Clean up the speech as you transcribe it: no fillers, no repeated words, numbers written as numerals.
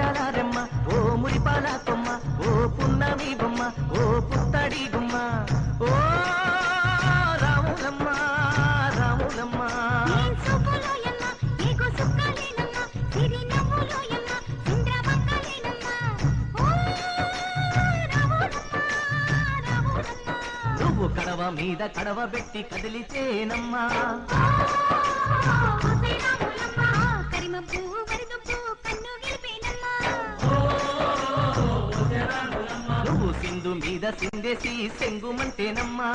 ముత్యాలారెమ్మ ఓ మురిపాల కొమ్మ ఓ పున్నమి బొమ్మ ఓ పుత్తడి గుమ్మ ఓ రాములమ్మ రాములమ్మ నువ్వు కడవ మీద కడవ పెట్టి కదిలితేనమ్మా నువ్వు సింధు మీద సిందేసి సెంగుమంటేనమ్మా